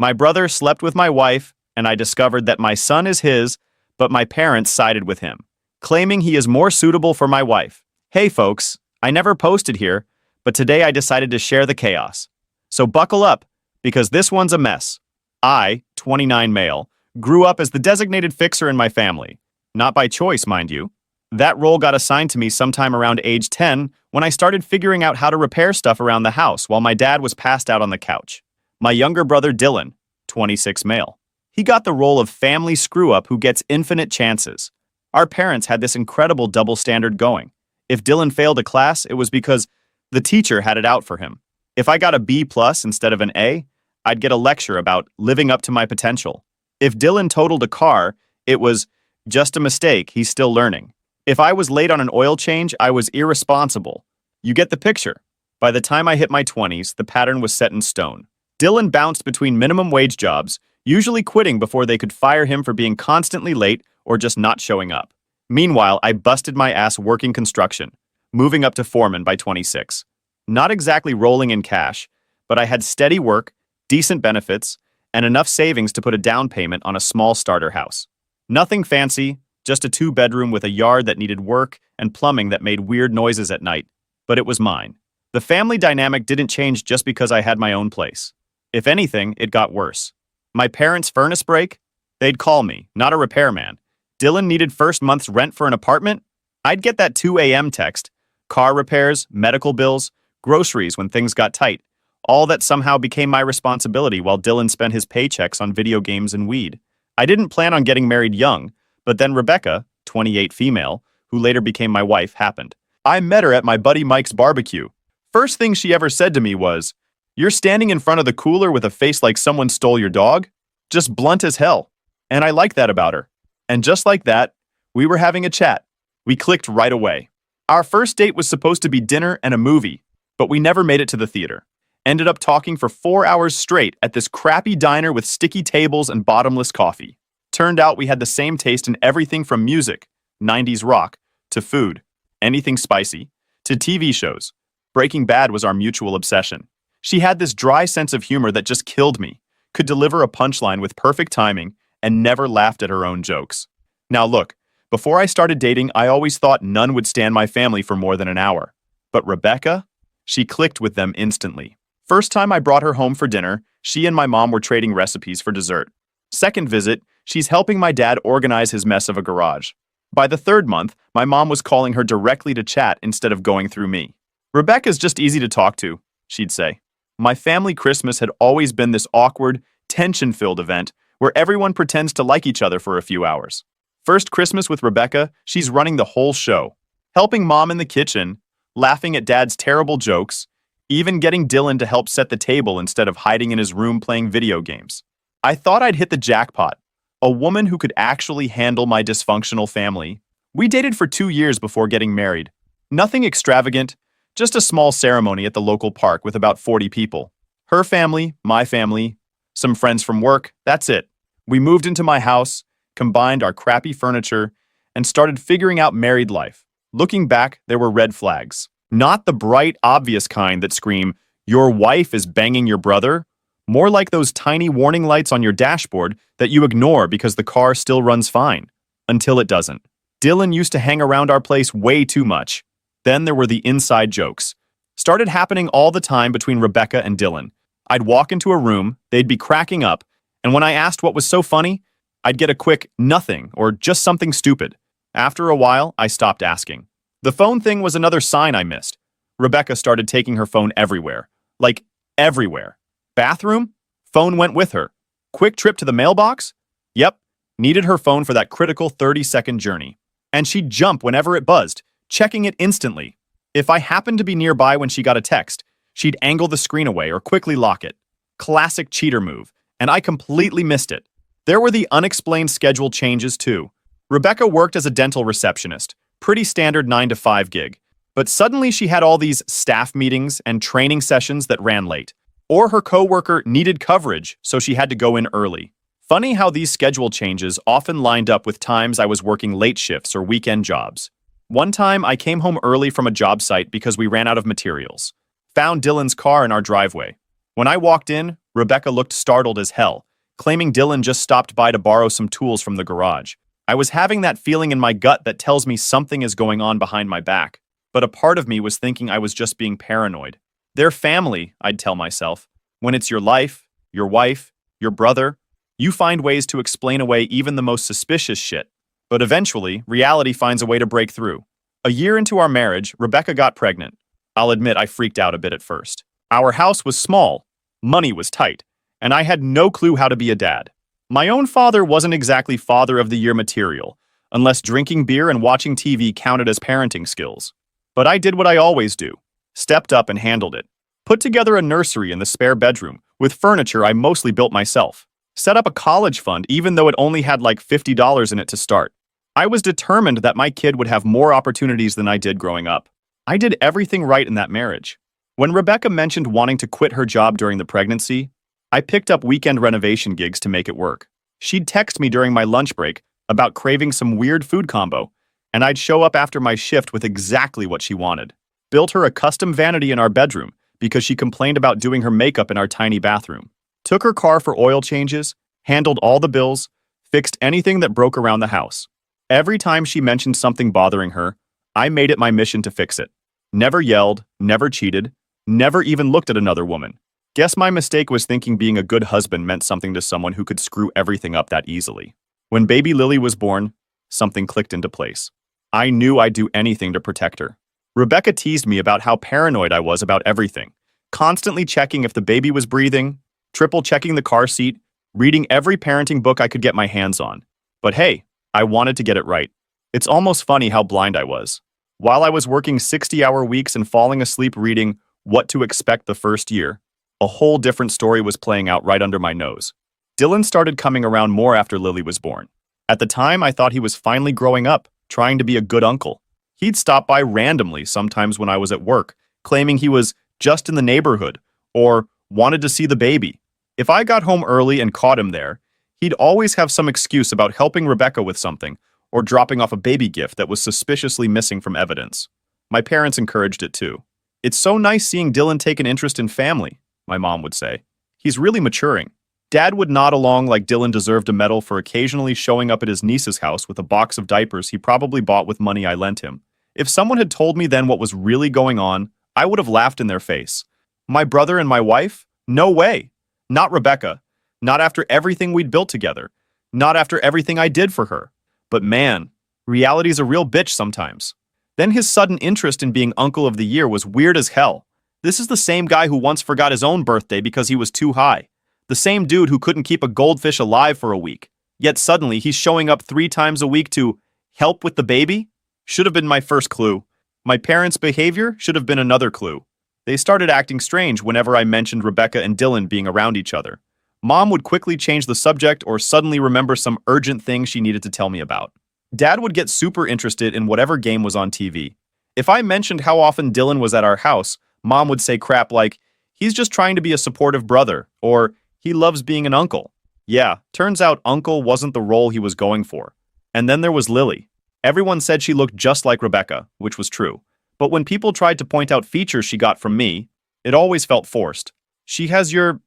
My brother slept with my wife, and I discovered that my son is his, but my parents sided with him, claiming he is more suitable for my wife. Hey folks, I never posted here, but today I decided to share the chaos. So buckle up, because this one's a mess. I, 29 male, grew up as the designated fixer in my family. Not by choice, mind you. That role got assigned to me sometime around age 10 when I started figuring out how to repair stuff around the house while my dad was passed out on the couch. My younger brother Dylan, 26 male. He got the role of family screw-up who gets infinite chances. Our parents had this incredible double standard going. If Dylan failed a class, it was because the teacher had it out for him. If I got a B+ instead of an A, I'd get a lecture about living up to my potential. If Dylan totaled a car, it was just a mistake, he's still learning. If I was late on an oil change, I was irresponsible. You get the picture. By the time I hit my 20s, the pattern was set in stone. Dylan bounced between minimum wage jobs, usually quitting before they could fire him for being constantly late or just not showing up. Meanwhile, I busted my ass working construction, moving up to foreman by 26. Not exactly rolling in cash, but I had steady work, decent benefits, and enough savings to put a down payment on a small starter house. Nothing fancy, just a 2-bedroom with a yard that needed work and plumbing that made weird noises at night, but it was mine. The family dynamic didn't change just because I had my own place. If anything, it got worse. My parents' furnace break? They'd call me, not a repairman. Dylan needed first month's rent for an apartment? I'd get that 2 a.m. text. Car repairs, medical bills, groceries when things got tight. All that somehow became my responsibility while Dylan spent his paychecks on video games and weed. I didn't plan on getting married young, but then Rebecca, 28 female, who later became my wife, happened. I met her at my buddy Mike's barbecue. First thing she ever said to me was, "You're standing in front of the cooler with a face like someone stole your dog?" Just blunt as hell. And I like that about her. And just like that, we were having a chat. We clicked right away. Our first date was supposed to be dinner and a movie, but we never made it to the theater. Ended up talking for 4 hours straight at this crappy diner with sticky tables and bottomless coffee. Turned out we had the same taste in everything from music, 90s rock, to food, anything spicy, to TV shows. Breaking Bad was our mutual obsession. She had this dry sense of humor that just killed me, could deliver a punchline with perfect timing, and never laughed at her own jokes. Now look, before I started dating, I always thought none would stand my family for more than an hour. But Rebecca? She clicked with them instantly. First time I brought her home for dinner, she and my mom were trading recipes for dessert. Second visit, she's helping my dad organize his mess of a garage. By the third month, my mom was calling her directly to chat instead of going through me. "Rebecca's just easy to talk to," she'd say. My family Christmas had always been this awkward, tension-filled event where everyone pretends to like each other for a few hours. First Christmas with Rebecca, she's running the whole show, helping mom in the kitchen, laughing at dad's terrible jokes, even getting Dylan to help set the table instead of hiding in his room playing video games. I thought I'd hit the jackpot, a woman who could actually handle my dysfunctional family. We dated for 2 years before getting married. Nothing extravagant, just a small ceremony at the local park with about 40 people. Her family, my family, some friends from work, that's it. We moved into my house, combined our crappy furniture, and started figuring out married life. Looking back, there were red flags. Not the bright, obvious kind that scream, "Your wife is banging your brother." More like those tiny warning lights on your dashboard that you ignore because the car still runs fine. Until it doesn't. Dylan used to hang around our place way too much. Then there were the inside jokes. Started happening all the time between Rebecca and Dylan. I'd walk into a room, they'd be cracking up, and when I asked what was so funny, I'd get a quick nothing or just something stupid. After a while, I stopped asking. The phone thing was another sign I missed. Rebecca started taking her phone everywhere. Like, everywhere. Bathroom? Phone went with her. Quick trip to the mailbox? Yep, needed her phone for that critical 30-second journey. And she'd jump whenever it buzzed, checking it instantly. If I happened to be nearby when she got a text, she'd angle the screen away or quickly lock it. Classic cheater move, and I completely missed it. There were the unexplained schedule changes too. Rebecca worked as a dental receptionist, pretty standard 9-to-5 gig. But suddenly she had all these staff meetings and training sessions that ran late. Or her coworker needed coverage, so she had to go in early. Funny how these schedule changes often lined up with times I was working late shifts or weekend jobs. One time I came home early from a job site because we ran out of materials. Found Dylan's car in our driveway. When I walked in, Rebecca looked startled as hell, claiming Dylan just stopped by to borrow some tools from the garage. I was having that feeling in my gut that tells me something is going on behind my back, but a part of me was thinking I was just being paranoid. They're family, I'd tell myself. When it's your life, your wife, your brother, you find ways to explain away even the most suspicious shit. But eventually, reality finds a way to break through. A year into our marriage, Rebecca got pregnant. I'll admit I freaked out a bit at first. Our house was small, money was tight, and I had no clue how to be a dad. My own father wasn't exactly father of the year material, unless drinking beer and watching TV counted as parenting skills. But I did what I always do. Stepped up and handled it. Put together a nursery in the spare bedroom, with furniture I mostly built myself. Set up a college fund even though it only had like $50 in it to start. I was determined that my kid would have more opportunities than I did growing up. I did everything right in that marriage. When Rebecca mentioned wanting to quit her job during the pregnancy, I picked up weekend renovation gigs to make it work. She'd text me during my lunch break about craving some weird food combo, and I'd show up after my shift with exactly what she wanted. Built her a custom vanity in our bedroom because she complained about doing her makeup in our tiny bathroom. Took her car for oil changes, handled all the bills, fixed anything that broke around the house. Every time she mentioned something bothering her, I made it my mission to fix it. Never yelled, never cheated, never even looked at another woman. Guess my mistake was thinking being a good husband meant something to someone who could screw everything up that easily. When baby Lily was born, something clicked into place. I knew I'd do anything to protect her. Rebecca teased me about how paranoid I was about everything, constantly checking if the baby was breathing, triple checking the car seat, reading every parenting book I could get my hands on. But hey, I wanted to get it right. It's almost funny how blind I was. While I was working 60-hour weeks and falling asleep reading What to Expect the First Year, a whole different story was playing out right under my nose. Dylan started coming around more after Lily was born. At the time, I thought he was finally growing up, trying to be a good uncle. He'd stop by randomly sometimes when I was at work, claiming he was just in the neighborhood or wanted to see the baby. If I got home early and caught him there, he'd always have some excuse about helping Rebecca with something or dropping off a baby gift that was suspiciously missing from evidence. My parents encouraged it too. "It's so nice seeing Dylan take an interest in family," my mom would say. "He's really maturing." Dad would nod along like Dylan deserved a medal for occasionally showing up at his niece's house with a box of diapers he probably bought with money I lent him. If someone had told me then what was really going on, I would have laughed in their face. My brother and my wife? No way. Not Rebecca. Not after everything we'd built together. Not after everything I did for her. But man, reality's a real bitch sometimes. Then his sudden interest in being Uncle of the Year was weird as hell. This is the same guy who once forgot his own birthday because he was too high. The same dude who couldn't keep a goldfish alive for a week. Yet suddenly he's showing up 3 times a week to help with the baby? Should have been my first clue. My parents' behavior should have been another clue. They started acting strange whenever I mentioned Rebecca and Dylan being around each other. Mom would quickly change the subject or suddenly remember some urgent thing she needed to tell me about. Dad would get super interested in whatever game was on TV. If I mentioned how often Dylan was at our house, Mom would say crap like, "He's just trying to be a supportive brother," or "He loves being an uncle." Yeah, turns out uncle wasn't the role he was going for. And then there was Lily. Everyone said she looked just like Rebecca, which was true. But when people tried to point out features she got from me, it always felt forced. "She has your,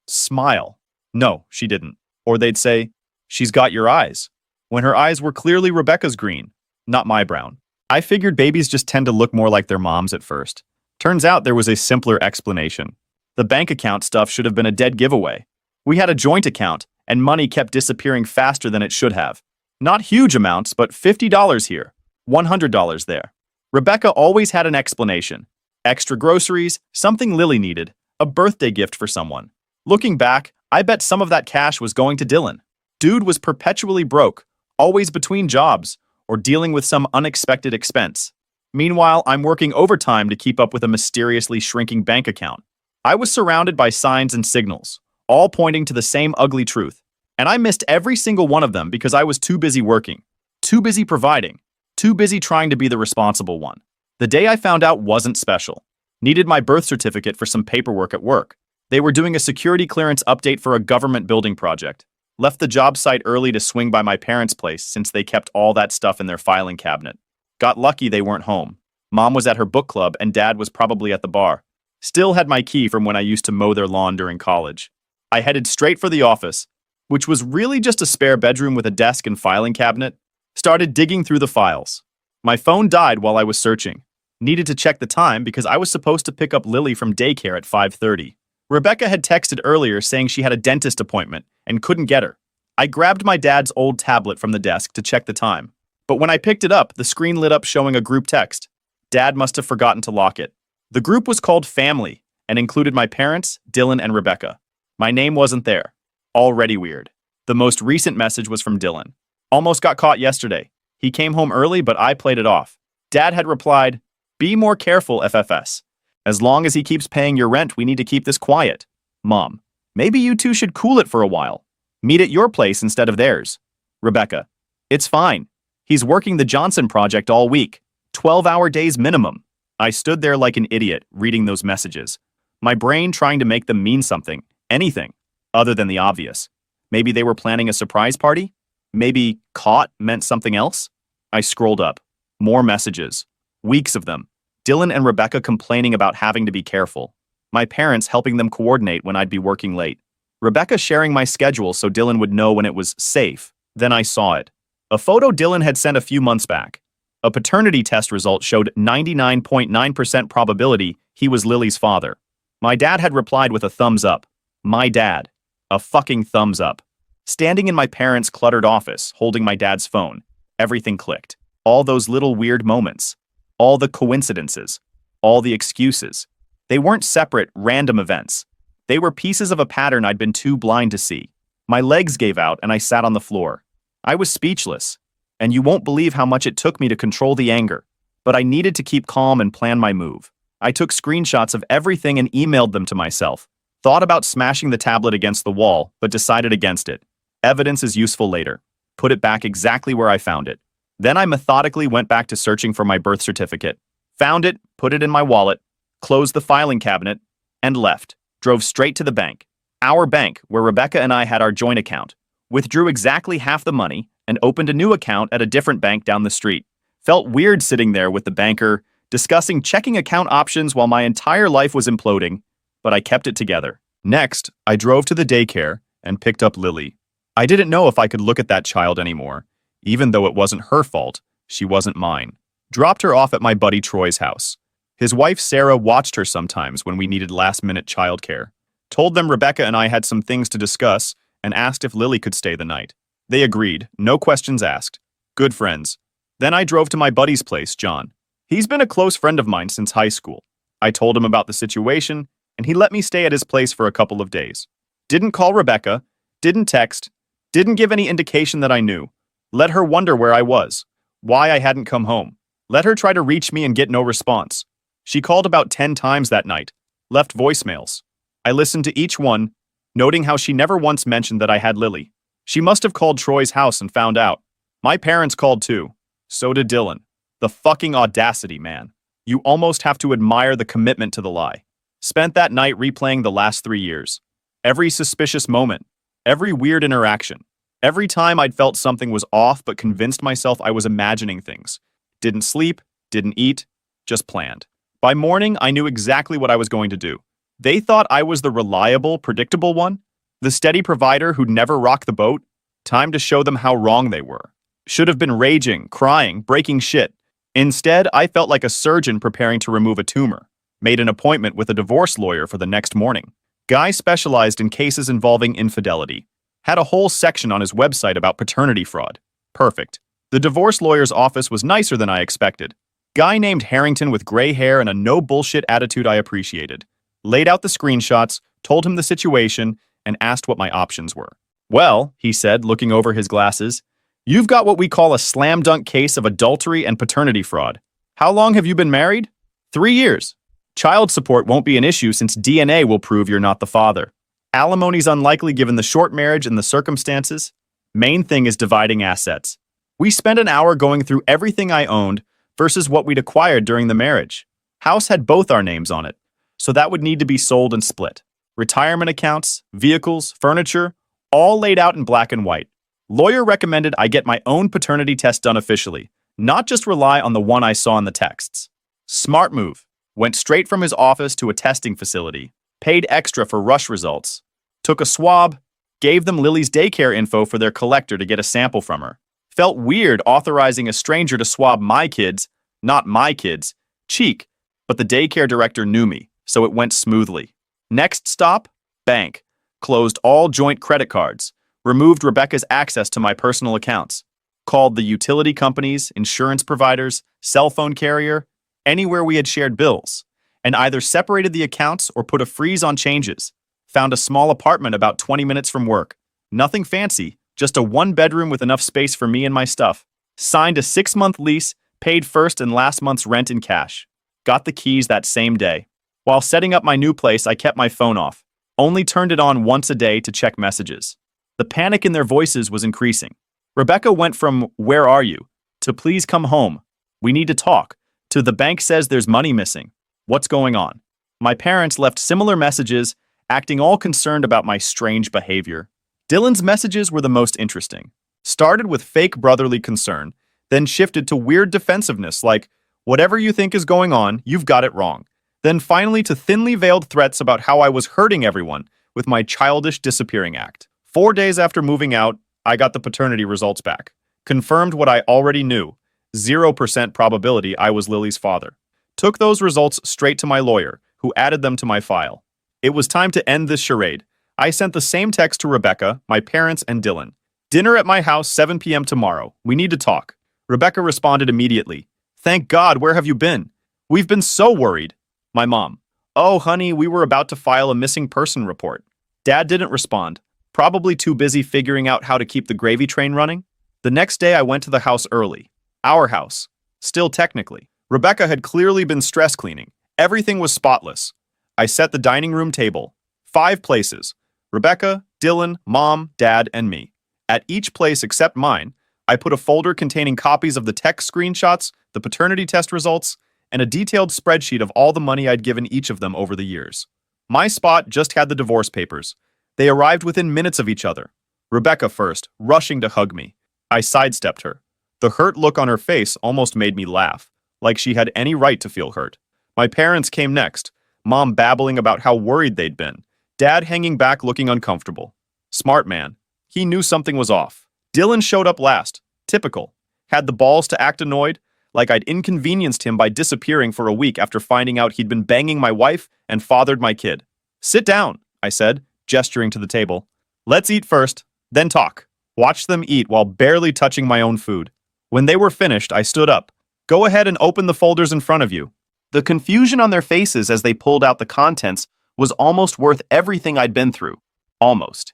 smile." No, she didn't. Or they'd say, "She's got your eyes," when her eyes were clearly Rebecca's green, not my brown. I figured babies just tend to look more like their moms at first. Turns out there was a simpler explanation. The bank account stuff should have been a dead giveaway. We had a joint account, and money kept disappearing faster than it should have. Not huge amounts, but $50 here, $100 there. Rebecca always had an explanation. Extra groceries, something Lily needed, a birthday gift for someone. Looking back, I bet some of that cash was going to Dylan. Dude was perpetually broke, always between jobs, or dealing with some unexpected expense. Meanwhile, I'm working overtime to keep up with a mysteriously shrinking bank account. I was surrounded by signs and signals, all pointing to the same ugly truth. And I missed every single one of them because I was too busy working, too busy providing, too busy trying to be the responsible one. The day I found out wasn't special. Needed my birth certificate for some paperwork at work. They were doing a security clearance update for a government building project. Left the job site early to swing by my parents' place since they kept all that stuff in their filing cabinet. Got lucky they weren't home. Mom was at her book club and Dad was probably at the bar. Still had my key from when I used to mow their lawn during college. I headed straight for the office, which was really just a spare bedroom with a desk and filing cabinet. Started digging through the files. My phone died while I was searching. Needed to check the time because I was supposed to pick up Lily from daycare at 5:30. Rebecca had texted earlier saying she had a dentist appointment and couldn't get her. I grabbed my dad's old tablet from the desk to check the time. But when I picked it up, the screen lit up showing a group text. Dad must have forgotten to lock it. The group was called Family and included my parents, Dylan, and Rebecca. My name wasn't there. Already weird. The most recent message was from Dylan. Almost got caught yesterday. He came home early, but I played it off. Dad had replied, "Be more careful, FFS. As long as he keeps paying your rent, we need to keep this quiet. Mom, maybe you two should cool it for a while. Meet at your place instead of theirs. Rebecca, it's fine. He's working the Johnson project all week. 12-hour days minimum." I stood there like an idiot, reading those messages. My brain trying to make them mean something, anything, other than the obvious. Maybe they were planning a surprise party? Maybe caught meant something else? I scrolled up. More messages. Weeks of them. Dylan and Rebecca complaining about having to be careful. My parents helping them coordinate when I'd be working late. Rebecca sharing my schedule so Dylan would know when it was safe. Then I saw it. A photo Dylan had sent a few months back. A paternity test result showed 99.9% probability he was Lily's father. My dad had replied with a thumbs up. My dad. A fucking thumbs up. Standing in my parents' cluttered office, holding my dad's phone, everything clicked. All those little weird moments. All the coincidences. All the excuses. They weren't separate, random events. They were pieces of a pattern I'd been too blind to see. My legs gave out and I sat on the floor. I was speechless. And you won't believe how much it took me to control the anger. But I needed to keep calm and plan my move. I took screenshots of everything and emailed them to myself. Thought about smashing the tablet against the wall, but decided against it. Evidence is useful later. Put it back exactly where I found it. Then I methodically went back to searching for my birth certificate. Found it, put it in my wallet, closed the filing cabinet, and left. Drove straight to the bank. Our bank, where Rebecca and I had our joint account. Withdrew exactly half the money and opened a new account at a different bank down the street. Felt weird sitting there with the banker, discussing checking account options while my entire life was imploding, but I kept it together. Next, I drove to the daycare and picked up Lily. I didn't know if I could look at that child anymore. Even though it wasn't her fault, she wasn't mine. Dropped her off at my buddy Troy's house. His wife Sarah watched her sometimes when we needed last-minute childcare. Told them Rebecca and I had some things to discuss and asked if Lily could stay the night. They agreed, no questions asked. Good friends. Then I drove to my buddy's place, John. He's been a close friend of mine since high school. I told him about the situation, and he let me stay at his place for a couple of days. Didn't call Rebecca, didn't text, didn't give any indication that I knew. Let her wonder where I was, why I hadn't come home. Let her try to reach me and get no response. She called about 10 times that night, left voicemails. I listened to each one, noting how she never once mentioned that I had Lily. She must have called Troy's house and found out. My parents called too. So did Dylan. The fucking audacity, man. You almost have to admire the commitment to the lie. Spent that night replaying the last 3 years. Every suspicious moment. Every weird interaction. Every time I'd felt something was off but convinced myself I was imagining things. Didn't sleep, didn't eat, just planned. By morning, I knew exactly what I was going to do. They thought I was the reliable, predictable one. The steady provider who'd never rock the boat. Time to show them how wrong they were. Should have been raging, crying, breaking shit. Instead, I felt like a surgeon preparing to remove a tumor. Made an appointment with a divorce lawyer for the next morning. Guy specialized in cases involving infidelity. Had a whole section on his website about paternity fraud. Perfect. The divorce lawyer's office was nicer than I expected. Guy named Harrington with gray hair and a no-bullshit attitude I appreciated. Laid out the screenshots, told him the situation, and asked what my options were. Well, he said, looking over his glasses, you've got what we call a slam dunk case of adultery and paternity fraud. How long have you been married? 3 years. Child support won't be an issue since DNA will prove you're not the father. Alimony's unlikely given the short marriage and the circumstances. Main thing is dividing assets. We spent an hour going through everything I owned versus what we'd acquired during the marriage. House had both our names on it, so that would need to be sold and split. Retirement accounts, vehicles, furniture, all laid out in black and white. Lawyer recommended I get my own paternity test done officially, not just rely on the one I saw in the texts. Smart move. Went straight from his office to a testing facility, paid extra for rush results, took a swab, gave them Lily's daycare info for their collector to get a sample from her. Felt weird authorizing a stranger to swab my kids, not my kids, cheek, but the daycare director knew me, so it went smoothly. Next stop, bank. Closed all joint credit cards, removed Rebecca's access to my personal accounts, called the utility companies, insurance providers, cell phone carrier, anywhere we had shared bills, and either separated the accounts or put a freeze on changes. Found a small apartment about 20 minutes from work. Nothing fancy, just a one-bedroom with enough space for me and my stuff. Signed a 6-month lease, paid first and last month's rent in cash. Got the keys that same day. While setting up my new place, I kept my phone off. Only turned it on once a day to check messages. The panic in their voices was increasing. Rebecca went from, "Where are you?" to "Please come home. We need to talk," to "The bank says there's money missing. What's going on?" My parents left similar messages, acting all concerned about my strange behavior. Dylan's messages were the most interesting. Started with fake brotherly concern, then shifted to weird defensiveness like, "Whatever you think is going on, you've got it wrong." Then finally to thinly veiled threats about how I was hurting everyone with my childish disappearing act. 4 days after moving out, I got the paternity results back. Confirmed what I already knew. 0% probability I was Lily's father. Took those results straight to my lawyer, who added them to my file. It was time to end this charade. I sent the same text to Rebecca, my parents, and Dylan. "Dinner at my house 7 p.m. tomorrow. We need to talk." Rebecca responded immediately. "Thank God, where have you been? We've been so worried." My mom. "Oh, honey, we were about to file a missing person report." Dad didn't respond, probably too busy figuring out how to keep the gravy train running. The next day I went to the house early. Our house. Still technically. Rebecca had clearly been stress cleaning. Everything was spotless. I set the dining room table. 5 places. Rebecca, Dylan, Mom, Dad, and me. At each place except mine, I put a folder containing copies of the text screenshots, the paternity test results, and a detailed spreadsheet of all the money I'd given each of them over the years. My spot just had the divorce papers. They arrived within minutes of each other. Rebecca first, rushing to hug me. I sidestepped her. The hurt look on her face almost made me laugh, like she had any right to feel hurt. My parents came next, Mom babbling about how worried they'd been, Dad hanging back looking uncomfortable. Smart man. He knew something was off. Dylan showed up last. Typical. Had the balls to act annoyed, like I'd inconvenienced him by disappearing for a week after finding out he'd been banging my wife and fathered my kid. "Sit down," I said, gesturing to the table. "Let's eat first, then talk." Watched them eat while barely touching my own food. When they were finished, I stood up. "Go ahead and open the folders in front of you." The confusion on their faces as they pulled out the contents was almost worth everything I'd been through. Almost.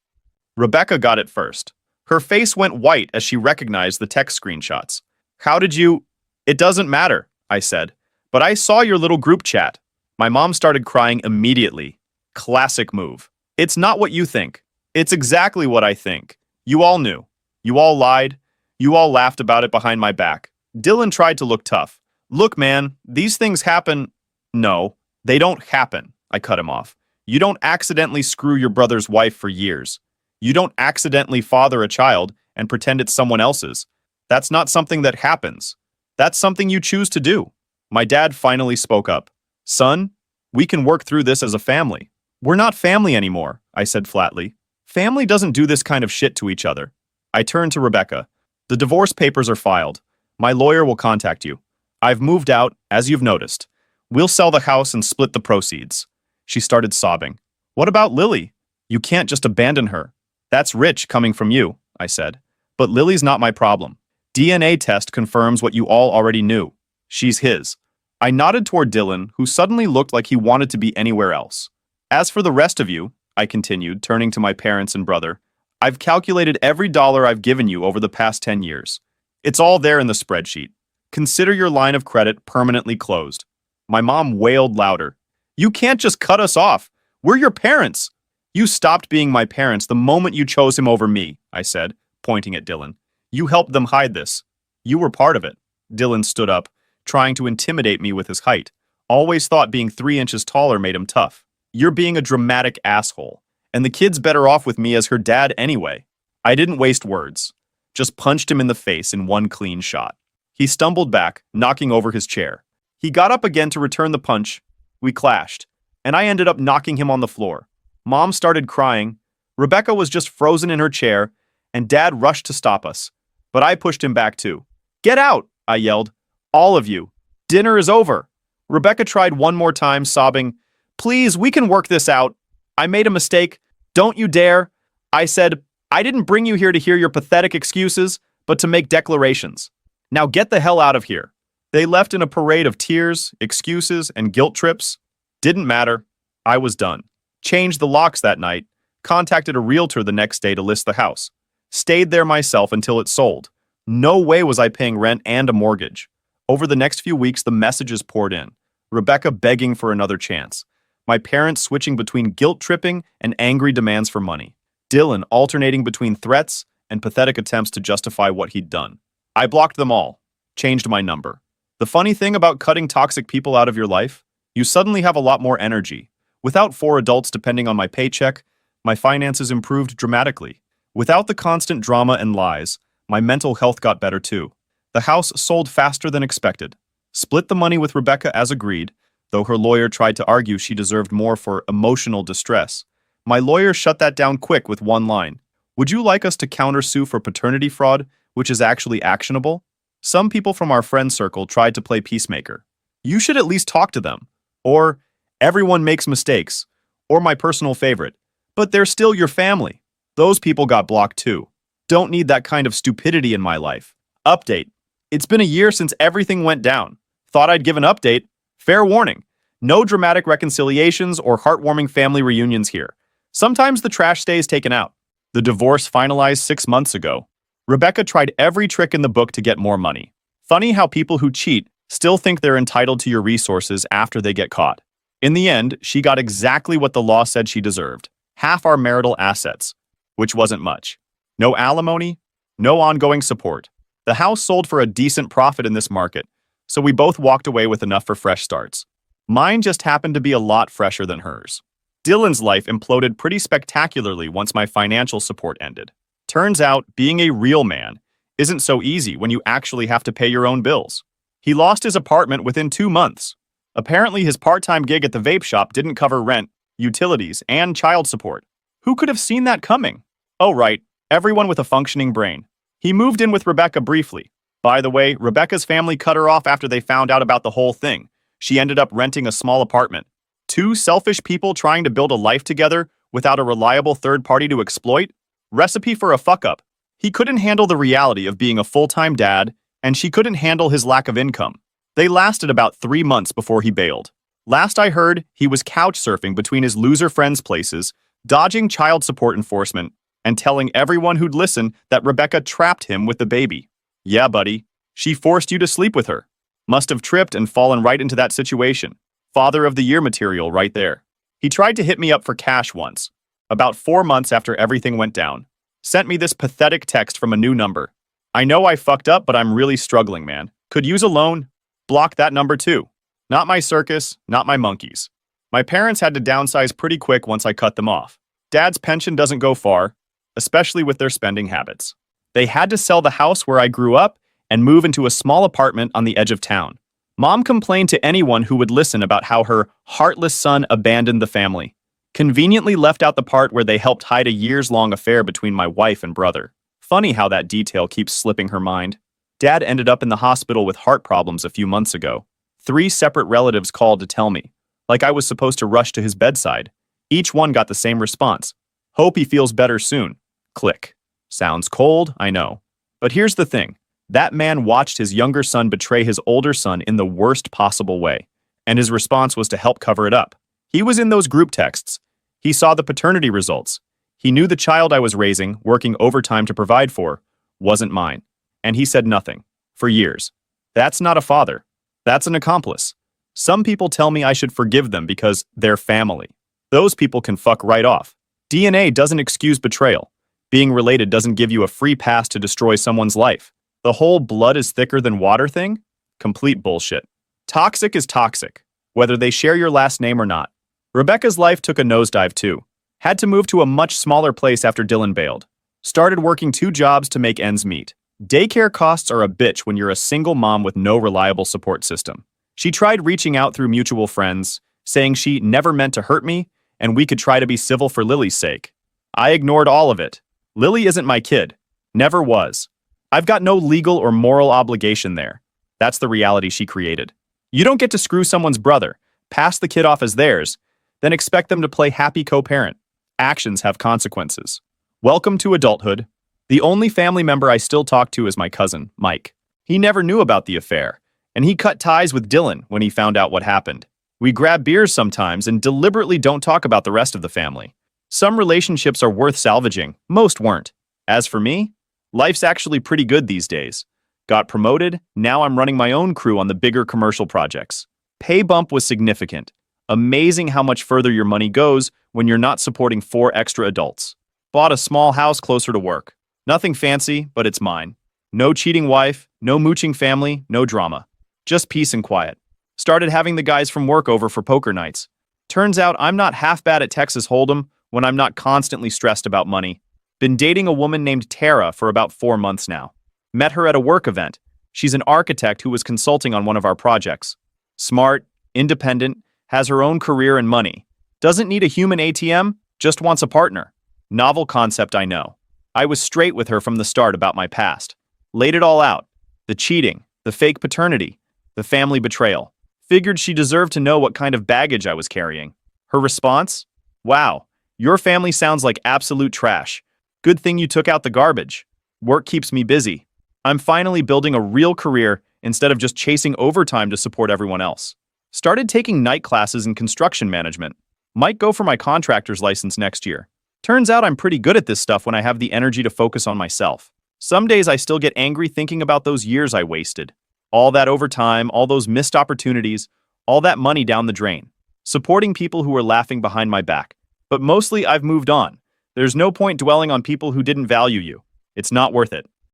Rebecca got it first. Her face went white as she recognized the text screenshots. "How did you—" "It doesn't matter," I said. "But I saw your little group chat." My mom started crying immediately. Classic move. "It's not what you think. It's exactly what I think. You all knew. You all lied. You all laughed about it behind my back." Dylan tried to look tough. "Look, man, these things happen." "No, they don't happen," I cut him off. "You don't accidentally screw your brother's wife for years. You don't accidentally father a child and pretend it's someone else's. That's not something that happens. That's something you choose to do." My dad finally spoke up. "Son, we can work through this as a family." "We're not family anymore," I said flatly. "Family doesn't do this kind of shit to each other." I turned to Rebecca. "The divorce papers are filed. My lawyer will contact you. I've moved out, as you've noticed. We'll sell the house and split the proceeds." She started sobbing. "What about Lily? You can't just abandon her." "That's rich coming from you," I said. "But Lily's not my problem. DNA test confirms what you all already knew. She's his." I nodded toward Dylan, who suddenly looked like he wanted to be anywhere else. "As for the rest of you," I continued, turning to my parents and brother, "I've calculated every dollar I've given you over the past 10 years. It's all there in the spreadsheet. Consider your line of credit permanently closed." My mom wailed louder. "You can't just cut us off. We're your parents." "You stopped being my parents the moment you chose him over me," I said, pointing at Dylan. "You helped them hide this. You were part of it." Dylan stood up, trying to intimidate me with his height. Always thought being 3 inches taller made him tough. "You're being a dramatic asshole, and the kid's better off with me as her dad anyway." I didn't waste words. Just punched him in the face in one clean shot. He stumbled back, knocking over his chair. He got up again to return the punch, We clashed, and I ended up knocking him on the floor. Mom started crying. Rebecca was just frozen in her chair, and Dad rushed to stop us. But I pushed him back too. "Get out!" I yelled. "All of you. Dinner is over." Rebecca tried one more time, sobbing, "Please, we can work this out. I made a mistake. Don't you dare." I said, "I didn't bring you here to hear your pathetic excuses, but to make declarations. Now get the hell out of here." They left in a parade of tears, excuses, and guilt trips. Didn't matter. I was done. Changed the locks that night, contacted a realtor the next day to list the house. Stayed there myself until it sold. No way was I paying rent and a mortgage. Over the next few weeks, the messages poured in. Rebecca begging for another chance. My parents switching between guilt-tripping and angry demands for money. Dylan alternating between threats and pathetic attempts to justify what he'd done. I blocked them all. Changed my number. The funny thing about cutting toxic people out of your life? You suddenly have a lot more energy. Without 4 adults depending on my paycheck, my finances improved dramatically. Without the constant drama and lies, my mental health got better too. The house sold faster than expected. Split the money with Rebecca as agreed, though her lawyer tried to argue she deserved more for emotional distress. My lawyer shut that down quick with one line. "Would you like us to countersue for paternity fraud, which is actually actionable?" Some people from our friend circle tried to play peacemaker. "You should at least talk to them." Or, "Everyone makes mistakes." Or my personal favorite, "But they're still your family." Those people got blocked too. Don't need that kind of stupidity in my life. Update. It's been a year since everything went down. Thought I'd give an update. Fair warning. No dramatic reconciliations or heartwarming family reunions here. Sometimes the trash stays taken out. The divorce finalized 6 months ago. Rebecca tried every trick in the book to get more money. Funny how people who cheat still think they're entitled to your resources after they get caught. In the end, she got exactly what the law said she deserved. Half our marital assets, which wasn't much. No alimony, no ongoing support. The house sold for a decent profit in this market, so we both walked away with enough for fresh starts. Mine just happened to be a lot fresher than hers. Dylan's life imploded pretty spectacularly once my financial support ended. Turns out, being a real man isn't so easy when you actually have to pay your own bills. He lost his apartment within 2 months. Apparently his part-time gig at the vape shop didn't cover rent, utilities, and child support. Who could have seen that coming? Oh right, everyone with a functioning brain. He moved in with Rebecca briefly. By the way, Rebecca's family cut her off after they found out about the whole thing. She ended up renting a small apartment. 2 selfish people trying to build a life together without a reliable third party to exploit? Recipe for a fuck-up. He couldn't handle the reality of being a full-time dad, and she couldn't handle his lack of income. They lasted about 3 months before he bailed. Last I heard, he was couch surfing between his loser friends' places, dodging child support enforcement, and telling everyone who'd listen that Rebecca trapped him with the baby. Yeah, buddy. She forced you to sleep with her. Must have tripped and fallen right into that situation. Father of the year material right there. He tried to hit me up for cash once. About 4 months after everything went down. Sent me this pathetic text from a new number. "I know I fucked up, but I'm really struggling, man. Could use a loan." Block that number too. Not my circus, not my monkeys. My parents had to downsize pretty quick once I cut them off. Dad's pension doesn't go far, especially with their spending habits. They had to sell the house where I grew up and move into a small apartment on the edge of town. Mom complained to anyone who would listen about how her heartless son abandoned the family. Conveniently left out the part where they helped hide a years-long affair between my wife and brother. Funny how that detail keeps slipping her mind. Dad ended up in the hospital with heart problems a few months ago. 3 separate relatives called to tell me, like I was supposed to rush to his bedside. Each one got the same response. "Hope he feels better soon." Click. Sounds cold, I know. But here's the thing. That man watched his younger son betray his older son in the worst possible way, and his response was to help cover it up. He was in those group texts. He saw the paternity results. He knew the child I was raising, working overtime to provide for, wasn't mine. And he said nothing. For years. That's not a father. That's an accomplice. Some people tell me I should forgive them because they're family. Those people can fuck right off. DNA doesn't excuse betrayal. Being related doesn't give you a free pass to destroy someone's life. The whole blood is thicker than water thing? Complete bullshit. Toxic is toxic, whether they share your last name or not. Rebecca's life took a nosedive too. Had to move to a much smaller place after Dylan bailed. Started working 2 jobs to make ends meet. Daycare costs are a bitch when you're a single mom with no reliable support system. She tried reaching out through mutual friends, saying she never meant to hurt me and we could try to be civil for Lily's sake. I ignored all of it. Lily isn't my kid. Never was. I've got no legal or moral obligation there. That's the reality she created. You don't get to screw someone's brother, pass the kid off as theirs, then expect them to play happy co-parent. Actions have consequences. Welcome to adulthood. The only family member I still talk to is my cousin, Mike. He never knew about the affair, and he cut ties with Dylan when he found out what happened. We grab beers sometimes and deliberately don't talk about the rest of the family. Some relationships are worth salvaging, most weren't. As for me, life's actually pretty good these days. Got promoted, now I'm running my own crew on the bigger commercial projects. Pay bump was significant. Amazing how much further your money goes when you're not supporting 4 extra adults. Bought a small house closer to work. Nothing fancy, but it's mine. No cheating wife, no mooching family, no drama. Just peace and quiet. Started having the guys from work over for poker nights. Turns out I'm not half bad at Texas Hold'em when I'm not constantly stressed about money. Been dating a woman named Tara for about 4 months now. Met her at a work event. She's an architect who was consulting on one of our projects. Smart, independent, has her own career and money. Doesn't need a human ATM, just wants a partner. Novel concept, I know. I was straight with her from the start about my past. Laid it all out. The cheating, the fake paternity, the family betrayal. Figured she deserved to know what kind of baggage I was carrying. Her response? Wow, your family sounds like absolute trash. Good thing you took out the garbage. Work keeps me busy. I'm finally building a real career instead of just chasing overtime to support everyone else. Started taking night classes in construction management. Might go for my contractor's license next year. Turns out I'm pretty good at this stuff when I have the energy to focus on myself. Some days I still get angry thinking about those years I wasted. All that overtime, all those missed opportunities, all that money down the drain. Supporting people who were laughing behind my back. But mostly I've moved on. There's no point dwelling on people who didn't value you. It's not worth it.